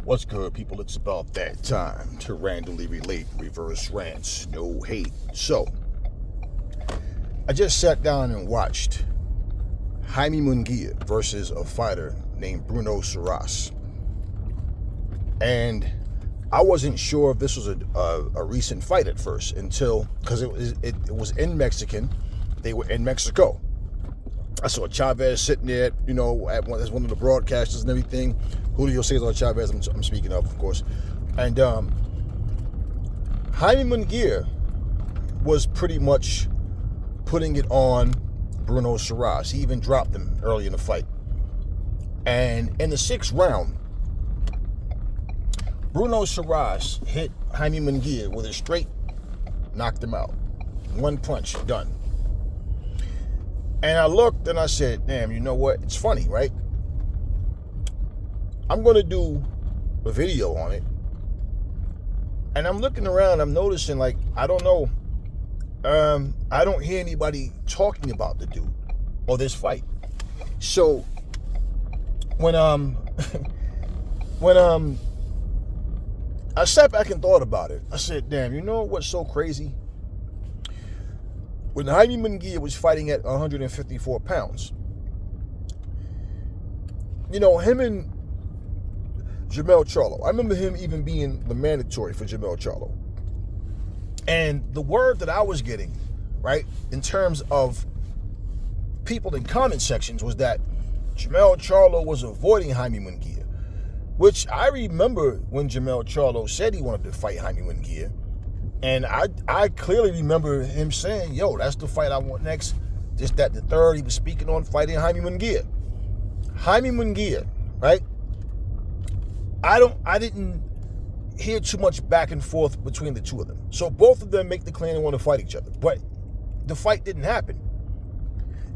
What's good, people? It's about that time to randomly relate reverse rants, no hate. So, I just sat down and watched Jaime Munguia versus a fighter named Bruno Surace. And I wasn't sure if this was a recent fight at first until, because it was in Mexican. They were in Mexico. I saw Chavez sitting there, as one of the broadcasters and everything. Julio Cesar Chavez, I'm speaking of course. And Jaime Munguia was pretty much putting it on Bruno Surace. He even dropped him early in the fight. And in the sixth round, Bruno Surace hit Jaime Munguia with a straight, knocked him out. One punch, done. And I looked and I said, damn, you know what? It's funny, right? I'm going to do a video on it. And I'm looking around, I'm noticing, I don't know. I don't hear anybody talking about the dude or this fight. So when I sat back and thought about it, I said, damn, you know what's so crazy? When Jaime Munguia was fighting at 154 pounds, him and Jermell Charlo, I remember him even being the mandatory for Jermell Charlo. And the word that I was getting, right, in terms of people in comment sections was that Jermell Charlo was avoiding Jaime Munguia, which I remember when Jermell Charlo said he wanted to fight Jaime Munguia. And I clearly remember him saying, yo, that's the fight I want next. Just that the third he was speaking on fighting Jaime Munguia. Jaime Munguia, right? I didn't hear too much back and forth between the two of them. So both of them make the claim they want to fight each other. But the fight didn't happen.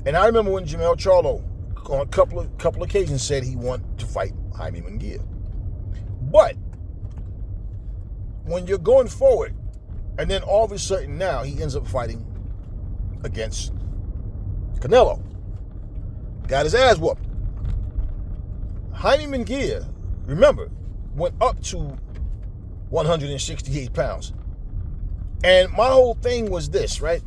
And I remember when Jermell Charlo on a couple occasions said he wanted to fight Jaime Munguia. But when you're going forward, and then all of a sudden now he ends up fighting against Canelo. Got his ass whooped. Jaime Munguia, remember, went up to 168 pounds. And my whole thing was this, right?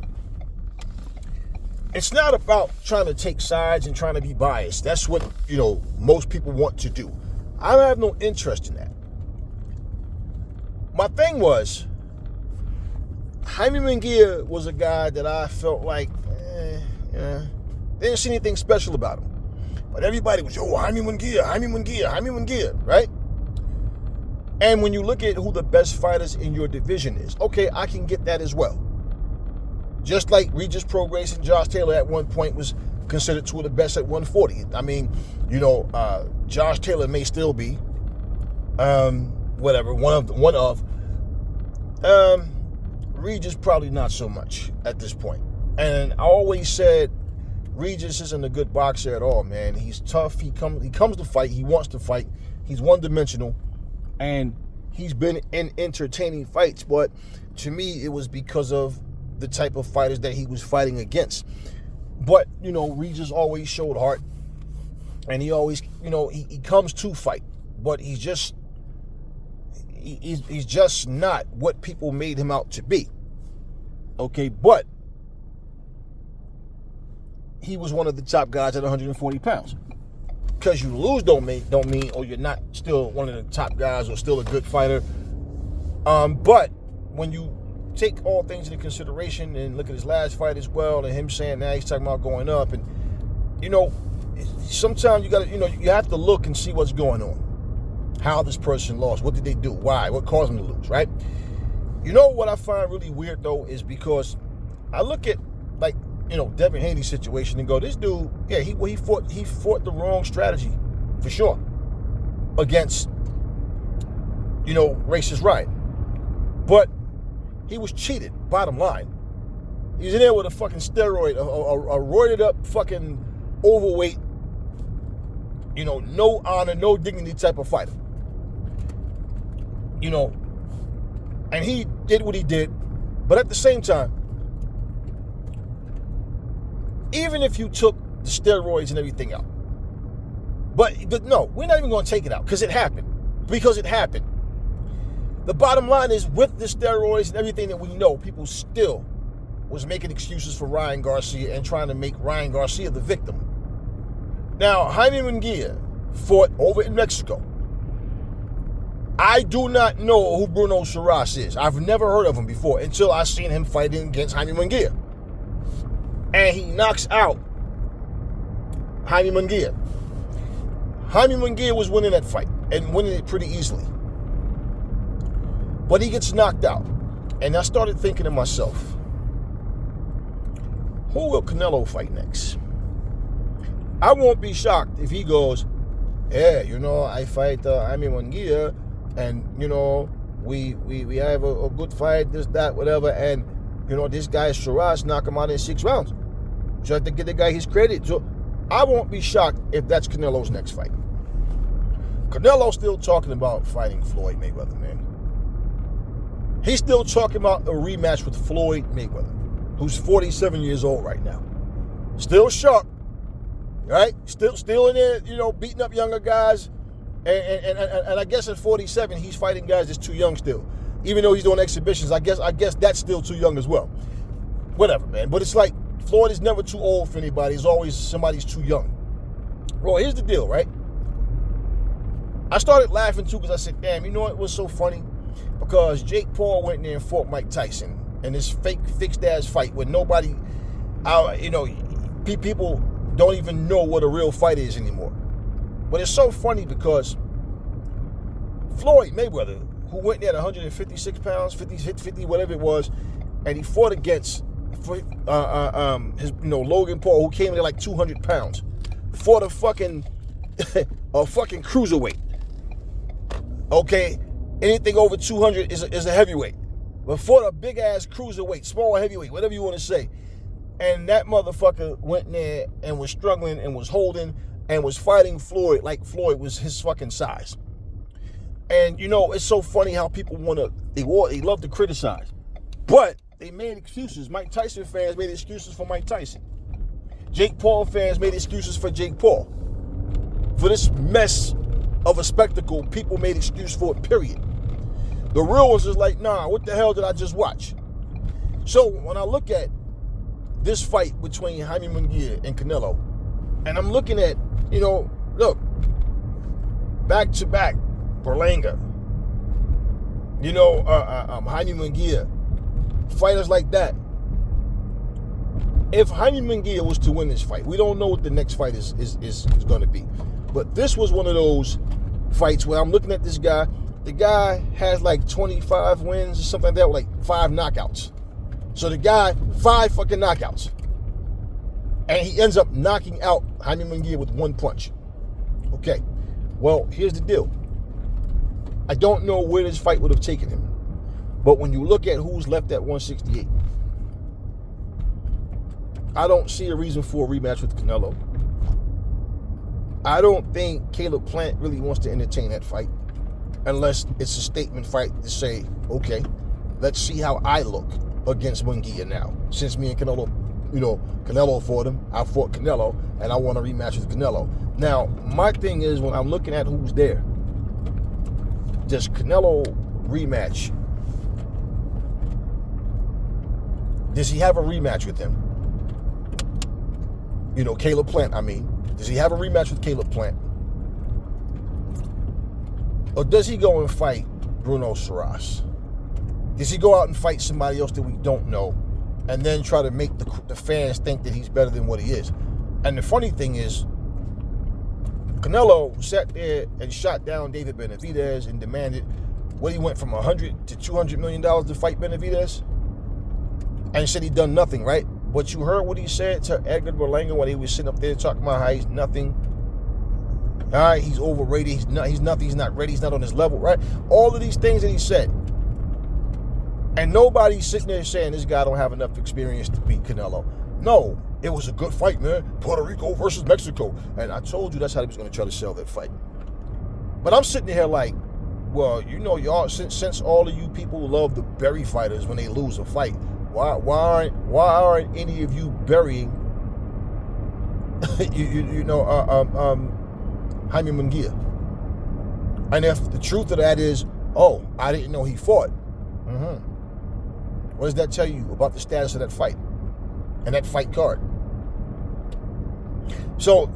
It's not about trying to take sides and trying to be biased. That's what, most people want to do. I have no interest in that. My thing was, Jaime Munguia was a guy that I felt like, didn't see anything special about him. But everybody was, Jaime Munguia, right? And when you look at who the best fighters in your division is, okay, I can get that as well. Just like Regis Prograis and Josh Taylor at one point was considered two of the best at 140. I mean, Josh Taylor may still be, one of. Regis probably not so much at this point. And I always said Regis isn't a good boxer at all, man. He's tough. He comes to fight. He wants to fight. He's one-dimensional. And he's been in entertaining fights. But to me, it was because of the type of fighters that he was fighting against. But, Regis always showed heart. And he always, he comes to fight. But he's just not what people made him out to be. Okay, but he was one of the top guys at 140 pounds. Because you lose don't mean you're not still one of the top guys or still a good fighter. But when you take all things into consideration and look at his last fight as well, and him saying now he's talking about going up, and sometimes you got to you have to look and see what's going on. How this person lost. What did they do? Why? What caused them to lose, right? What I find really weird, though, is because I look at, Devin Haney's situation and go, this dude, yeah, he fought the wrong strategy, for sure, against, racist riot. But he was cheated, bottom line. He was in there with a fucking steroid, a roided up fucking overweight, no honor, no dignity type of fighter. And he did what he did. But at the same time, even if you took the steroids and everything out, but no, we're not even going to take it out because it happened. because it happened. The bottom line is, with the steroids and everything that we know, people still was making excuses for Ryan Garcia and trying to make Ryan Garcia the victim. Now, Jaime Munguia fought over in Mexico. I do not know who Bruno Surace is. I've never heard of him before until I seen him fighting against Jaime Munguia. And he knocks out Jaime Munguia. Jaime Munguia was winning that fight and winning it pretty easily. But he gets knocked out. And I started thinking to myself, who will Canelo fight next? I won't be shocked if he goes, yeah, I fight Jaime Munguia, and, we have a good fight, this, that, whatever, and, this guy Surace knock him out in 6 rounds. So I have to give the guy his credit. So I won't be shocked if that's Canelo's next fight. Canelo's still talking about fighting Floyd Mayweather, man. He's still talking about a rematch with Floyd Mayweather, who's 47 years old right now. Still sharp, right? Still in there, beating up younger guys. And I guess at 47, he's fighting guys that's too young still. Even though he's doing exhibitions, I guess that's still too young as well. Whatever, man. But it's like, Floyd is never too old for anybody. It's always somebody's too young. Well, here's the deal, right? I started laughing too because I said, damn, it was so funny? Because Jake Paul went in there and fought Mike Tyson in this fake, fixed-ass fight where nobody, people don't even know what a real fight is anymore. But it's so funny because Floyd Mayweather, who went there at 156 pounds, 50, whatever it was, and he fought against Logan Paul, who came in at like 200 pounds, fought a fucking cruiserweight. Okay, anything over 200 is a heavyweight, but fought a big ass cruiserweight, small heavyweight, whatever you want to say. And that motherfucker went in there and was struggling and was holding and was fighting Floyd like Floyd was his fucking size. And it's so funny how people they love to criticize, but they made excuses. Mike Tyson fans made excuses for Mike Tyson. Jake Paul fans made excuses for Jake Paul. For this mess of a spectacle, people made excuse for it, period. The real ones is like, nah, what the hell did I just watch? So when I look at this fight between Jaime Munguia and Canelo, and I'm looking at, look, back-to-back Berlanga, Jaime Munguia, fighters like that. If Jaime Munguia was to win this fight, we don't know what the next fight is going to be. But this was one of those fights where I'm looking at this guy. The guy has like 25 wins or something like that, with like 5 knockouts. So the guy, 5 fucking knockouts. And he ends up knocking out Jaime Munguia with 1 punch. Okay, well, here's the deal. I don't know where this fight would have taken him. But when you look at who's left at 168, I don't see a reason for a rematch with Canelo. I don't think Caleb Plant really wants to entertain that fight unless it's a statement fight to say, okay, let's see how I look against Munguia now. Since me and Canelo, Canelo fought him, I fought Canelo, and I want a rematch with Canelo. Now, my thing is, when I'm looking at who's there, does Canelo rematch? Does he have a rematch with him? Caleb Plant, I mean. Does he have a rematch with Caleb Plant? Or does he go and fight Bruno Surace? Does he go out and fight somebody else that we don't know and then try to make the fans think that he's better than what he is? And the funny thing is, Canelo sat there and shot down David Benavidez and demanded he went from $100 to $200 million to fight Benavidez, and said he'd done nothing, right? But you heard what he said to Edgar Berlanga when he was sitting up there talking about how he's nothing. All right, he's overrated. He's nothing. He's not ready. He's not on his level, right? All of these things that he said. And nobody's sitting there saying this guy don't have enough experience to beat Canelo. No, it was a good fight, man. Puerto Rico versus Mexico. And I told you that's how he was going to try to sell that fight. But I'm sitting here like, well, y'all, since all of you people love the bury fighters when they lose a fight, why aren't any of you burying Jaime Munguia? And if the truth of that is, oh, I didn't know he fought. What does that tell you about the status of that fight and that fight card? So,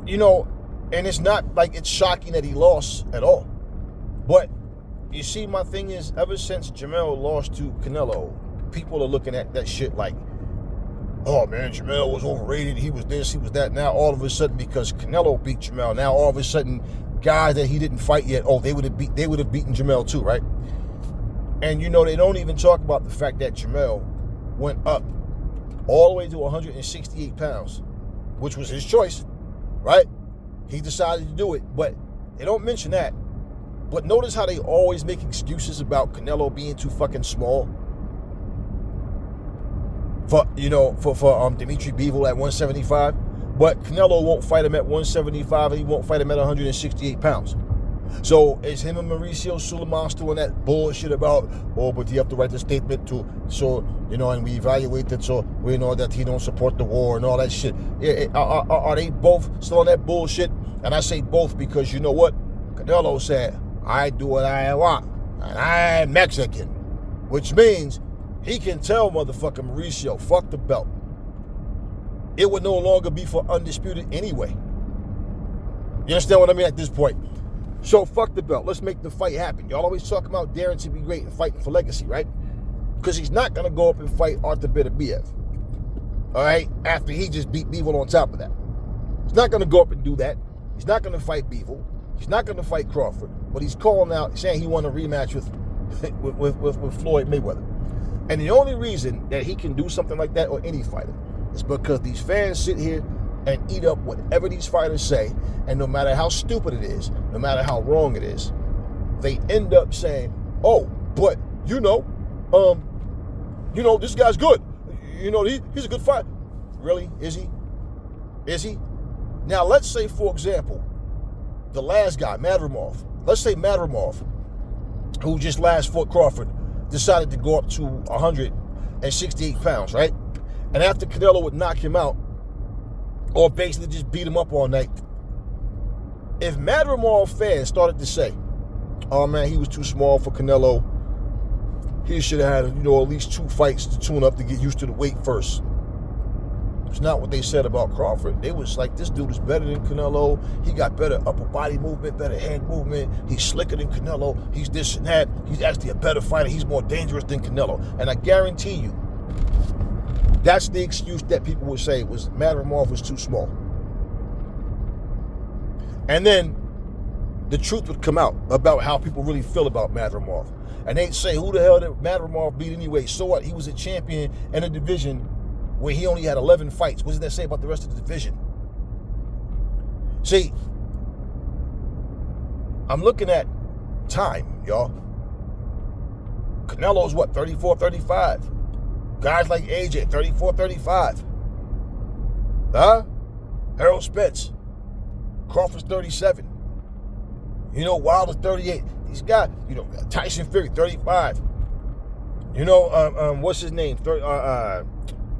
and it's not like it's shocking that he lost at all. But you see, my thing is, ever since Jamel lost to Canelo, people are looking at that shit like, oh man, Jamel was overrated, he was this, he was that. Now all of a sudden, because Canelo beat Jamel, now all of a sudden, guys that he didn't fight yet, they would have beaten Jamel too, right? And they don't even talk about the fact that Jamel went up all the way to 168 pounds, which was his choice, right? He decided to do it, but they don't mention that. But notice how they always make excuses about Canelo being too fucking small. For Dimitri Bivol at 175, but Canelo won't fight him at 175, and he won't fight him at 168 pounds. So is him and Mauricio Sulaiman still in that bullshit about, but you have to write the statement and we evaluate it so we know that he don't support the war and all that shit. Are they both still on that bullshit? And I say both because you know what? Canelo said, I do what I want, and I'm Mexican, which means he can tell motherfucking Mauricio, fuck the belt. It would no longer be for undisputed anyway. You understand what I mean at this point? So fuck the belt. Let's make the fight happen. Y'all always talk about daring to be great and fighting for legacy, right? Because he's not going to go up and fight Artur Beterbiev. All right? After he just beat Bivol on top of that. He's not going to go up and do that. He's not going to fight Bivol. He's not going to fight Crawford. But he's calling out, saying he won a rematch with Floyd Mayweather. And the only reason that he can do something like that, or any fighter, is because these fans sit here and eat up whatever these fighters say, and no matter how stupid it is, no matter how wrong it is, they end up saying, but this guy's good. He's a good fighter. Really? Is he? Is he? Now, let's say, for example, the last guy, Madrimov. Let's say Madrimov, who just last fought Crawford, decided to go up to 168 pounds, right? And after Canelo would knock him out, or basically just beat him up all night, if Madrimov fans started to say, oh man, he was too small for Canelo, he should have had, at least 2 fights to tune up to get used to the weight first. It's not what they said about Crawford. They was like, this dude is better than Canelo. He got better upper body movement, better hand movement. He's slicker than Canelo. He's this and that. He's actually a better fighter. He's more dangerous than Canelo. And I guarantee you, that's the excuse that people would say was Madrimov was too small. And then the truth would come out about how people really feel about Madrimov. And they'd say, who the hell did Madrimov beat anyway? So what? He was a champion in a division where he only had 11 fights. What does that say about the rest of the division? See, I'm looking at time, y'all. Canelo's 34, 35. Guys like AJ, 34, 35. Harold Spence. Crawford's 37. Wilder's 38. These guys, Tyson Fury, 35. What's his name?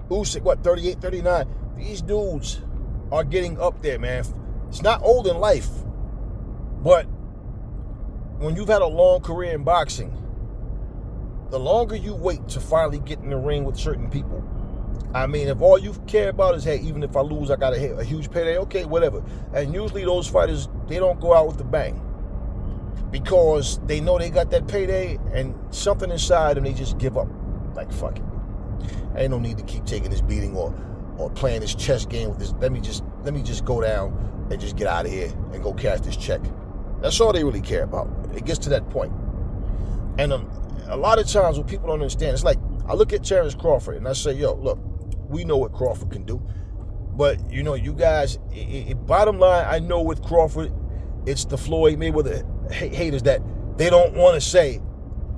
Usyk, 38, 39. These dudes are getting up there, man. It's not old in life, but when you've had a long career in boxing, the longer you wait to finally get in the ring with certain people, if all you care about is, hey, even if I lose, I got a huge payday, okay, whatever. And usually those fighters, they don't go out with the bang because they know they got that payday and something inside them, they just give up. Like, fuck it. Ain't no need to keep taking this beating or playing this chess game with this. Let me just go down and just get out of here and go cash this check. That's all they really care about. It gets to that point. And a lot of times what people don't understand, it's like, I look at Terrence Crawford and I say, yo, look, we know what Crawford can do. But, you guys, bottom line, I know with Crawford, it's the Floyd Mayweather haters that they don't want to say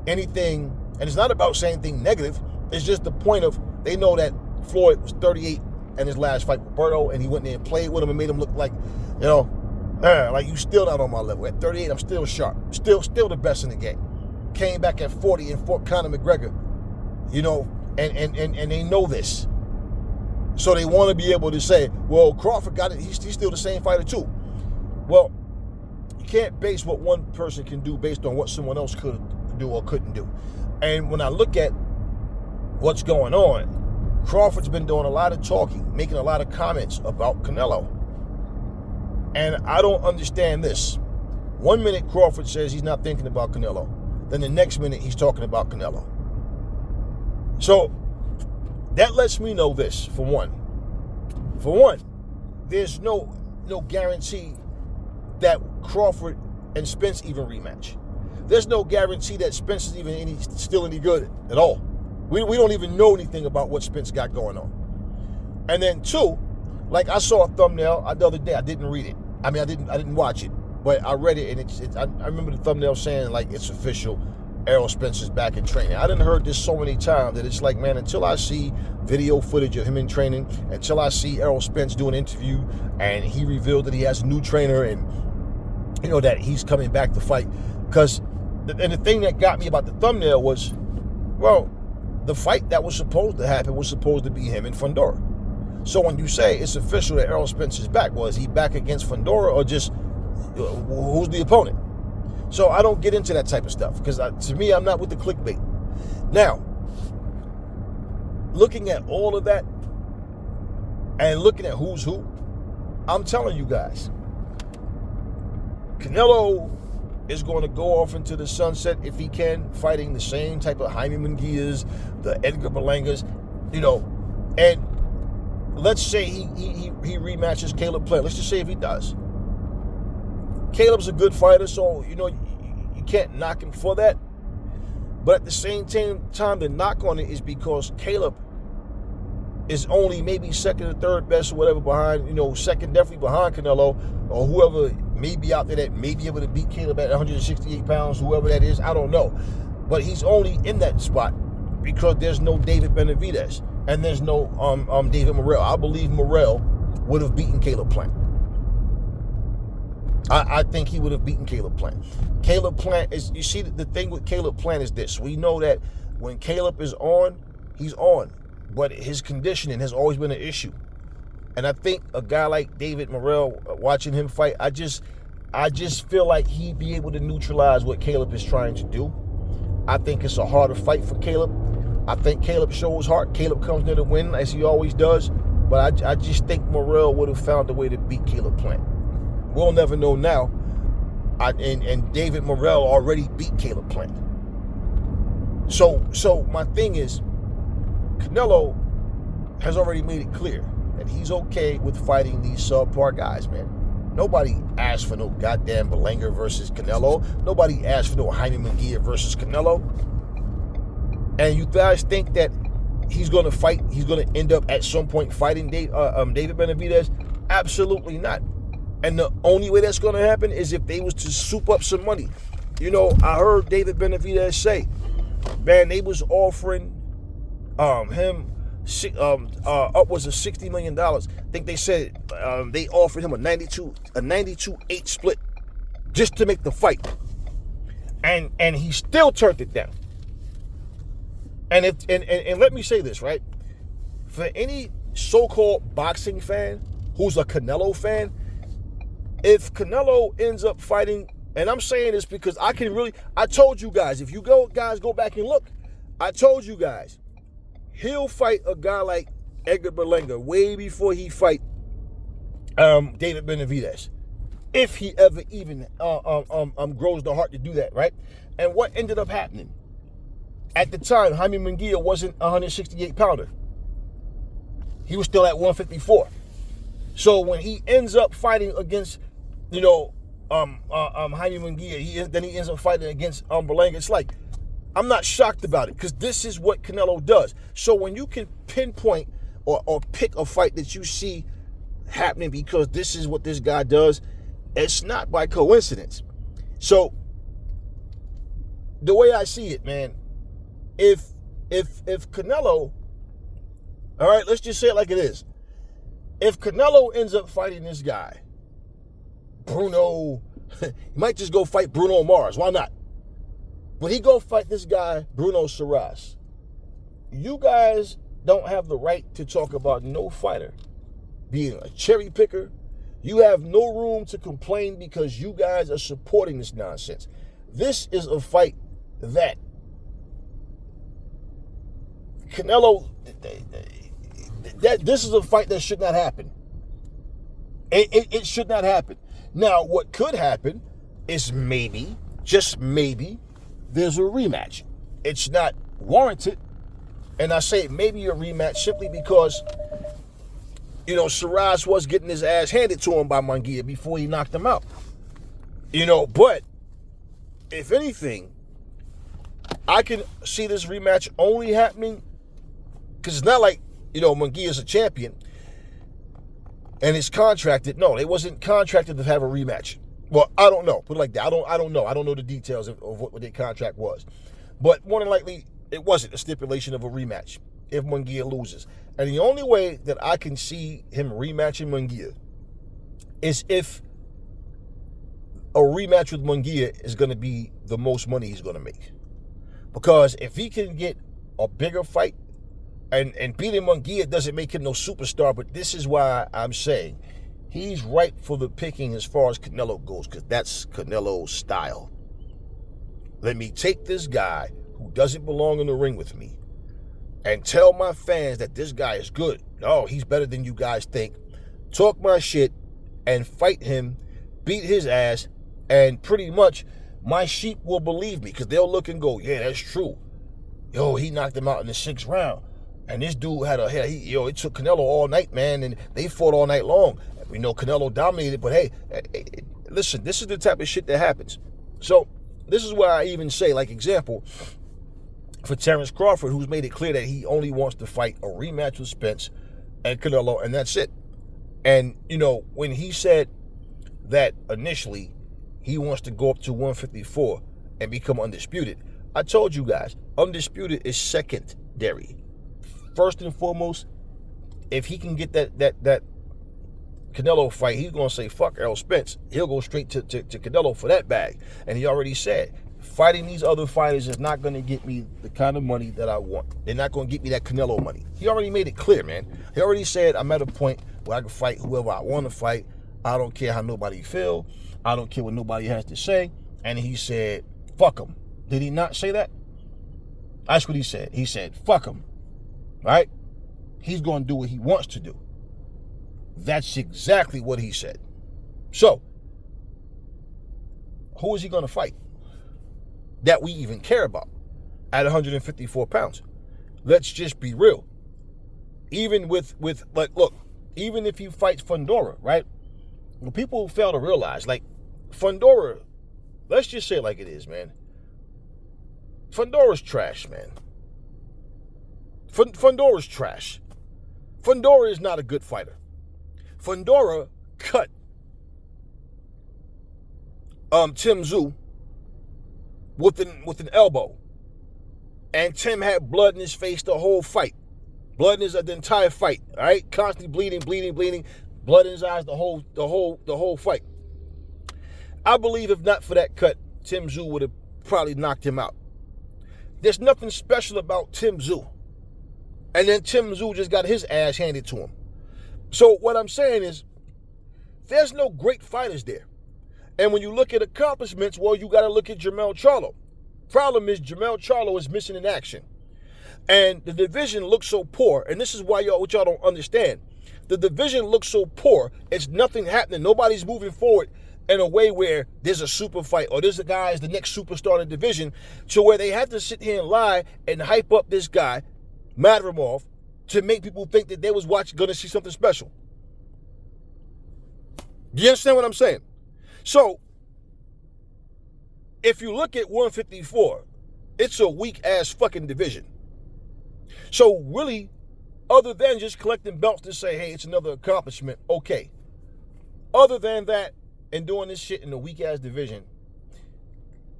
anything. And it's not about saying anything negative. It's just the point of, they know that Floyd was 38 in his last fight with Berto, and he went there and played with him and made him look like, like you still not on my level. At 38, I'm still sharp. Still the best in the game. Came back at 40 and fought Conor McGregor. And they know this. So they want to be able to say, well, Crawford got it. He's still the same fighter too. Well, you can't base what one person can do based on what someone else could do or couldn't do. And when I look at what's going on, Crawford's been doing a lot of talking, making a lot of comments about Canelo. And I don't understand this. 1 minute Crawford says he's not thinking about Canelo. Then the next minute he's talking about Canelo. So that lets me know this, for one. For one, there's no guarantee that Crawford and Spence even rematch. There's no guarantee that Spence is even still any good at all. We don't even know anything about what Spence got going on. And then two, like I saw a thumbnail the other day. I didn't read it. I mean, I didn't watch it, but I read it, and I remember the thumbnail saying like it's official. Errol Spence is back in training. I done heard this so many times that it's like, man, until I see video footage of him in training, until I see Errol Spence do an interview and he revealed that he has a new trainer and, you know, that he's coming back to fight. And the thing that got me about the thumbnail was, well, the fight that was supposed to happen was supposed to be him and Fundora. So when you say it's official that Errol Spence is back, well, is he back against Fundora or just who's the opponent? So I don't get into that type of stuff because to me, I'm not with the clickbait. Now, looking at all of that and looking at who's who, I'm telling you guys, Canelo is going to go off into the sunset if he can, fighting the same type of Jaime Munguias, the Edgar Berlangas, you know, and let's say he rematches Caleb Plant. Let's just say if he does. Caleb's a good fighter, so, you know, you can't knock him for that. But at the same time, the knock on it is because Caleb is only maybe second or third best or whatever behind, you know, second definitely behind Canelo or whoever may be out there that may be able to beat Caleb at 168 pounds, whoever that is, I don't know. But he's only in that spot because there's no David Benavidez and there's no David Morrell. I believe Morrell would have beaten Caleb Plant. I think he would have beaten Caleb Plant. Caleb Plant is, you see, the thing with Caleb Plant is this. We know that when Caleb is on, he's on. But his conditioning has always been an issue. And I think a guy like David Morrell, watching him fight, I just feel like he'd be able to neutralize what Caleb is trying to do. I think it's a harder fight for Caleb. I think Caleb shows heart. Caleb comes there to win, as he always does. But I just think Morrell would have found a way to beat Caleb Plant. We'll never know now. And David Morrell already beat Caleb Plant. So my thing is, Canelo has already made it clear that he's okay with fighting these subpar guys, man. Nobody asked for no goddamn Berlanga versus Canelo. Nobody asked for no Jaime Munguia versus Canelo. And you guys think that he's going to fight, he's going to end up at some point fighting David Benavidez? Absolutely not. And the only way that's going to happen is if they was to soup up some money. You know, I heard David Benavidez say, man, they was offering him upwards of $60 million. I think they said they offered him a 92-8 split just to make the fight. And he still turned it down. And let me say this, right? For any so-called boxing fan who's a Canelo fan, if Canelo ends up fighting, and I'm saying this because I told you guys, if you go back and look, I told you guys, he'll fight a guy like Edgar Berlanga way before he fight David Benavidez, if he ever even grows the heart to do that, right? And what ended up happening? At the time, Jaime Munguia wasn't a 168-pounder. He was still at 154. So when he ends up fighting against, you know, Jaime Munguia, then he ends up fighting against Berlanga. It's like, I'm not shocked about it because this is what Canelo does. So when you can pinpoint or pick a fight that you see happening because this is what this guy does, it's not by coincidence. So the way I see it, man, if Canelo, all right, let's just say it like it is. If Canelo ends up fighting this guy, Bruno, he might just go fight Bruno Mars. Why not? But he go fight this guy, Bruno Surace. You guys don't have the right to talk about no fighter being a cherry picker, You have no room to complain because you guys are supporting this nonsense. This is a fight that Canelo, this is a fight that should not happen. It should not happen. Now, what could happen is maybe, just maybe, there's a rematch. It's not warranted. And I say maybe a rematch simply because, Surace was getting his ass handed to him by Munguia before he knocked him out. But if anything, I can see this rematch only happening because it's not like, Munguia's a champion and it's contracted. No, they wasn't contracted to have a rematch. Well, I don't know. Put it like that. I don't know. I don't know the details of what their contract was. But more than likely, it wasn't a stipulation of a rematch if Munguia loses. And the only way that I can see him rematching Munguia is if a rematch with Munguia is going to be the most money he's going to make. Because if he can get a bigger fight, and beating Munguia doesn't make him no superstar, but this is why I'm saying he's ripe for the picking as far as Canelo goes, because that's Canelo's style. Let me take this guy who doesn't belong in the ring with me and tell my fans that this guy is good. Oh, he's better than you guys think. Talk my shit and fight him, beat his ass, and pretty much my sheep will believe me because they'll look and go, yeah, that's true. Yo, he knocked him out in the 6th round. And this dude it took Canelo all night, man, and they fought all night long. We know Canelo dominated, but hey, listen, this is the type of shit that happens. So this is why I even say, like example, for Terrence Crawford, who's made it clear that he only wants to fight a rematch with Spence and Canelo, and that's it. And, when he said that initially he wants to go up to 154 and become undisputed, I told you guys, undisputed is secondary. First and foremost, if he can get that Canelo fight, he's going to say, fuck Errol Spence. He'll go straight to Canelo for that bag. And he already said, fighting these other fighters is not going to get me the kind of money that I want. They're not going to get me that Canelo money. He already made it clear, man. He already said, I'm at a point where I can fight whoever I want to fight. I don't care how nobody feel. I don't care what nobody has to say. And he said, fuck him. Did he not say that? That's what he said. He said, fuck him. Right? He's going to do what he wants to do. That's exactly what he said. So, who is he going to fight that we even care about at 154 pounds? Let's just be real. Even with look, even if he fights Fundora, right? Well, people fail to realize, Fundora, let's just say it like it is, man. Fundora's trash, man. Fundora's trash. Fundora is not a good fighter. Fundora cut Tim Tszyu with an elbow. And Tim had blood in his face the whole fight. Blood in the entire fight. All right? Constantly bleeding. Blood in his eyes the whole fight. I believe if not for that cut, Tim Tszyu would have probably knocked him out. There's nothing special about Tim Tszyu. And then Tim Tszyu just got his ass handed to him. So what I'm saying is, there's no great fighters there. And when you look at accomplishments, well, you got to look at Jermell Charlo. Problem is, Jermell Charlo is missing in action. And the division looks so poor, and this is why y'all don't understand. The division looks so poor, it's nothing happening. Nobody's moving forward in a way where there's a super fight or there's a guy is the next superstar in the division, to where they have to sit here and lie and hype up this guy, Madrimov, to make people think that they was going to see something special. Do you understand what I'm saying? So, if you look at 154, it's a weak-ass fucking division. So, really, other than just collecting belts to say, hey, it's another accomplishment, okay. Other than that, and doing this shit in a weak-ass division,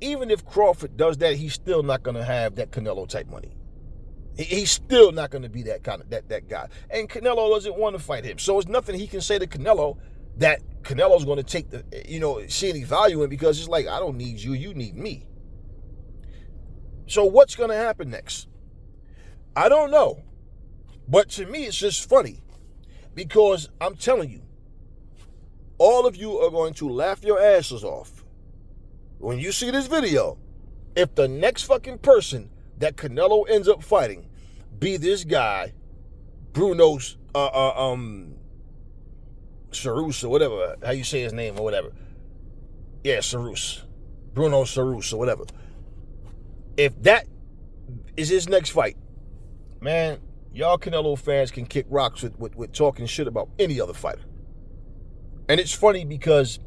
even if Crawford does that, he's still not going to have that Canelo-type money. He's still not going to be that kind of that guy. And Canelo doesn't want to fight him. So it's nothing he can say to Canelo that Canelo's going to take see any value in, because it's like, I don't need you, you need me. So what's going to happen next? I don't know. But to me, it's just funny, because I'm telling you, all of you are going to laugh your asses off when you see this video if the next fucking person that Canelo ends up fighting be this guy, Bruno Surace or whatever, how you say his name or whatever. Yeah, Surace. Bruno Surace or whatever. If that is his next fight, man, y'all Canelo fans can kick rocks with talking shit about any other fighter. And it's funny because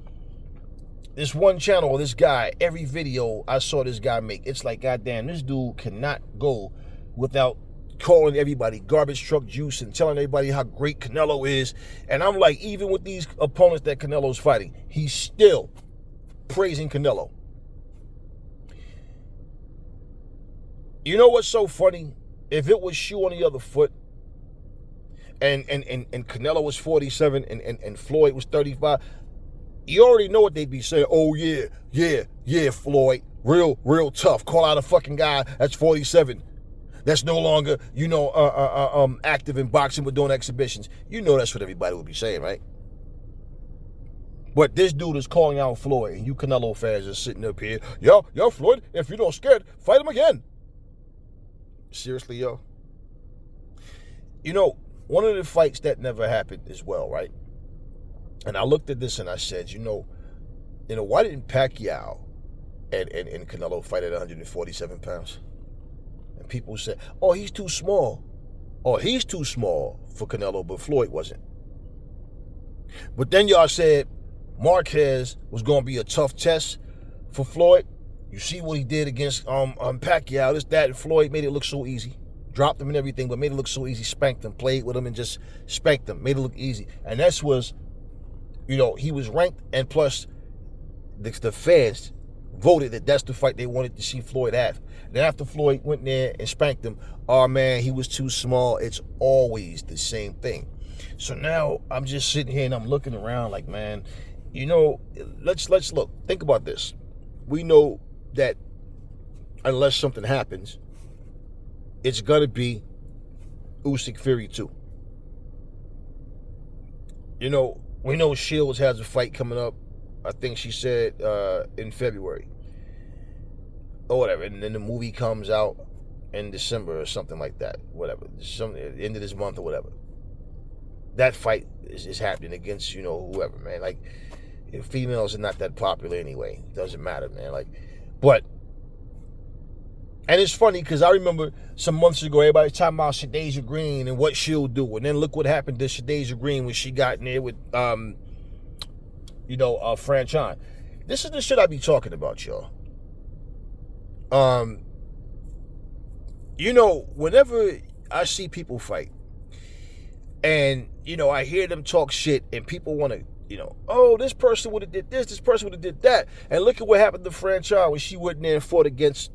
this one channel, this guy, every video I saw this guy make, it's like, goddamn, this dude cannot go without calling everybody garbage truck juice and telling everybody how great Canelo is. And I'm like, even with these opponents that Canelo's fighting, he's still praising Canelo. You know what's so funny? If it was shoe on the other foot and Canelo was 47 and Floyd was 35, you already know what they'd be saying. Oh, yeah, Floyd, real tough. Call out a fucking guy that's 47. That's no longer, active in boxing but doing exhibitions. You know that's what everybody would be saying, right? But this dude is calling out Floyd, and you Canelo fans are sitting up here. Yo, Floyd, if you're not scared, fight him again. Seriously, yo? One of the fights that never happened as well, right? And I looked at this and I said, why didn't Pacquiao and Canelo fight at 147 pounds? And people said, oh, he's too small. Oh, he's too small for Canelo, but Floyd wasn't. But then y'all said Marquez was going to be a tough test for Floyd. You see what he did against Pacquiao, this, that, and Floyd made it look so easy. Dropped him and everything, but made it look so easy. Spanked him, played with him, and just spanked him. Made it look easy. And that was, he was ranked, and plus the fans voted that that's the fight they wanted to see Floyd have. Then after Floyd went there and spanked him, oh man, he was too small. It's always the same thing. So now I'm just sitting here and I'm looking around like, man, let's look. Think about this. We know that unless something happens, it's gonna be Usyk Fury 2. We know Shields has a fight coming up. I think she said in February or whatever, and then the movie comes out in December or something like that. Whatever, end of this month or whatever. That fight is happening against whoever, man. Like, females are not that popular anyway. Doesn't matter, man. And it's funny because I remember some months ago, everybody was talking about Shadeja Green and what she'll do. And then look what happened to Shadeja Green when she got in there with, Franchon. This is the shit I be talking about, y'all. Whenever I see people fight and, I hear them talk shit and people want to, oh, this person would have did this person would have did that. And look at what happened to Franchon when she went in there and fought against,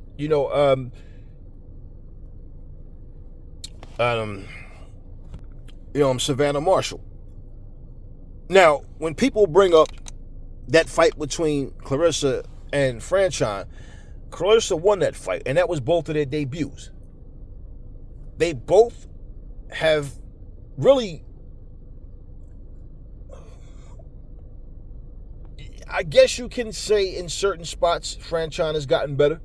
Savannah Marshall. Now, when people bring up that fight between Clarissa and Franchon, Clarissa won that fight, and that was both of their debuts. They both have really, I guess you can say in certain spots, Franchon has gotten better.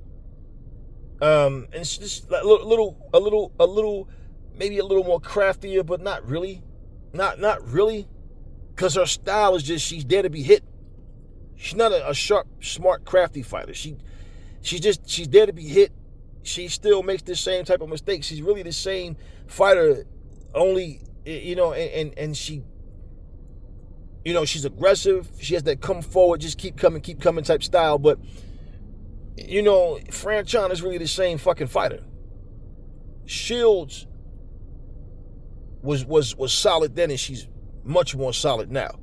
And it's just a little, maybe a little more craftier, but not really. Not really. Because her style is just, she's there to be hit. She's not a sharp, smart, crafty fighter. She's there to be hit. She still makes the same type of mistakes. She's really the same fighter, only, and she, she's aggressive. She has that come forward, just keep coming type style. But, Franchon is really the same fucking fighter. Shields was solid then, and she's much more solid now.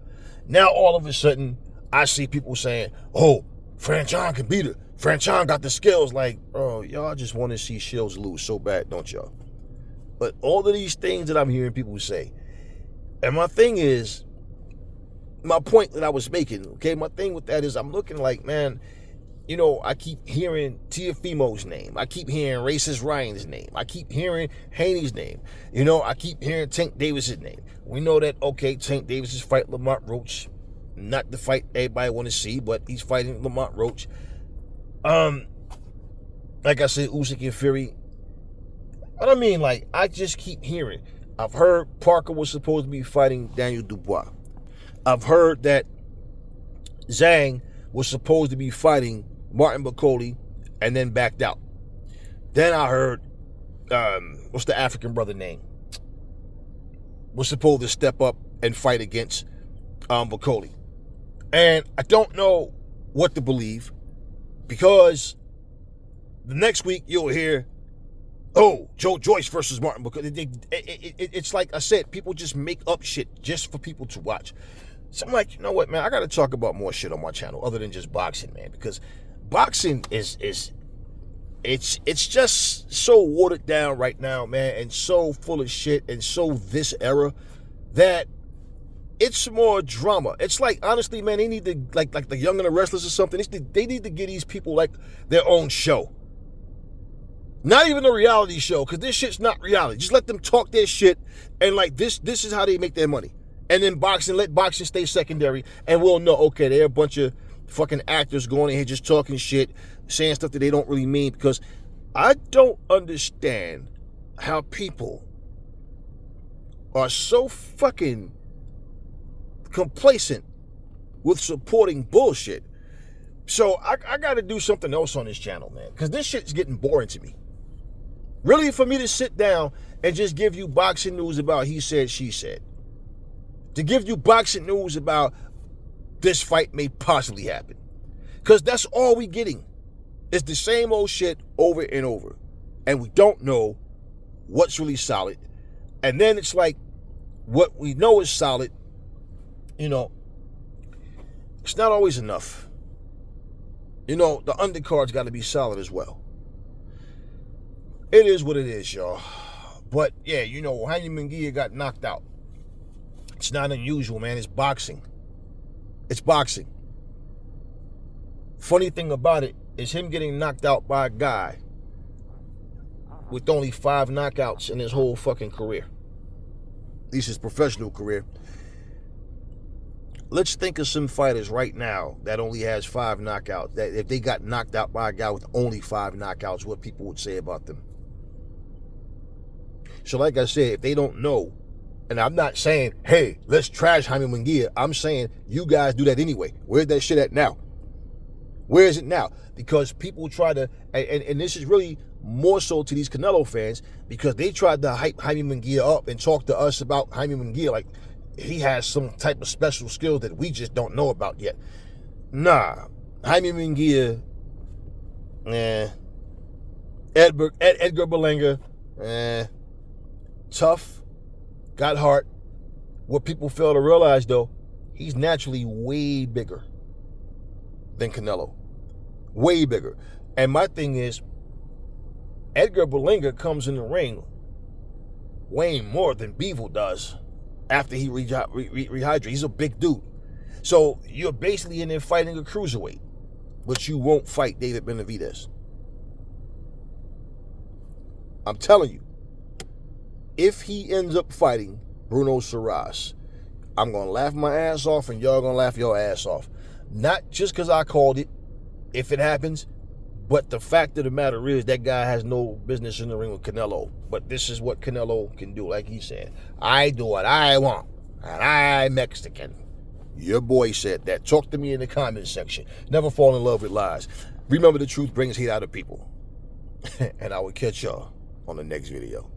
Now all of a sudden, I see people saying, oh, Franchon can beat her. Franchon got the skills. Like, oh, y'all just want to see Shields lose so bad, don't y'all? But all of these things that I'm hearing people say, and my thing is, my point that I was making, okay, my thing with that is I'm looking like, man, I keep hearing Tiafimo's name. I keep hearing Racist Ryan's name. I keep hearing Haney's name. I keep hearing Tank Davis's name. We know that, okay, Tank Davis is fighting Lamont Roach Not the fight everybody want to see, but he's fighting Lamont Roach. Like I said, Usyk and Fury. But I mean, like, I just keep hearing. I've heard Parker was supposed to be fighting Daniel Dubois. I've heard that Zhang was supposed to be fighting Martin Bakole and then backed out. Then I heard, what's the African brother name? Was supposed to step up and fight against Bakole. And I don't know what to believe, because the next week you'll hear, oh, Joe Joyce versus Martin Bakole. It's like I said, people just make up shit just for people to watch. So I'm like, you know what, man? I got to talk about more shit on my channel other than just boxing, man. Because boxing it's just so watered down right now, man, and so full of shit, and so this era that it's more drama. It's like, honestly, man, they need to, like the Young and the Restless or something, they need to give these people like their own show. Not even a reality show, because this shit's not reality. Just let them talk their shit, and like this is how they make their money. And then let boxing stay secondary, and we'll know, okay, they're a bunch of fucking actors going in here just talking shit, saying stuff that they don't really mean. Because I don't understand how people are so fucking complacent with supporting bullshit. So I got to do something else on this channel, man, because this shit's getting boring to me. Really, for me to sit down and just give you boxing news about he said, she said, to give you boxing news about this fight may possibly happen, because that's all we getting. It's the same old shit over and over, and we don't know what's really solid. And then it's like, what we know is solid, you know, it's not always enough. You know, the undercard's got to be solid as well. It is what it is, y'all. But yeah, you know, Jaime Munguia got knocked out. It's not unusual, man. It's boxing. It's boxing. Funny thing about it is him getting knocked out by a guy with only 5 knockouts in his whole fucking career. At least his professional career. Let's think of some fighters right now that only has 5 knockouts. That if they got knocked out by a guy with only 5 knockouts, what people would say about them. So like I said, if they don't know, and I'm not saying, hey, let's trash Jaime Munguia. I'm saying you guys do that anyway. Where's that shit at now? Where is it now? Because people try to, and this is really more so to these Canelo fans, because they tried to hype Jaime Munguia up and talk to us about Jaime Munguia like he has some type of special skill that we just don't know about yet. Nah, Jaime Munguia, Edgar Berlanga, tough, got heart. What people fail to realize, though, he's naturally way bigger than Canelo. Way bigger. And my thing is, Edgar Berlanga comes in the ring weighing more than Bivol does after he rehydrates. He's a big dude. So you're basically in there fighting a cruiserweight, but you won't fight David Benavidez. I'm telling you, if he ends up fighting Bruno Surace, I'm going to laugh my ass off and y'all going to laugh your ass off. Not just because I called it, if it happens, but the fact of the matter is that guy has no business in the ring with Canelo. But this is what Canelo can do, like he said. I do what I want, and I'm Mexican. Your boy said that. Talk to me in the comment section. Never fall in love with lies. Remember, the truth brings hate out of people. And I will catch y'all on the next video.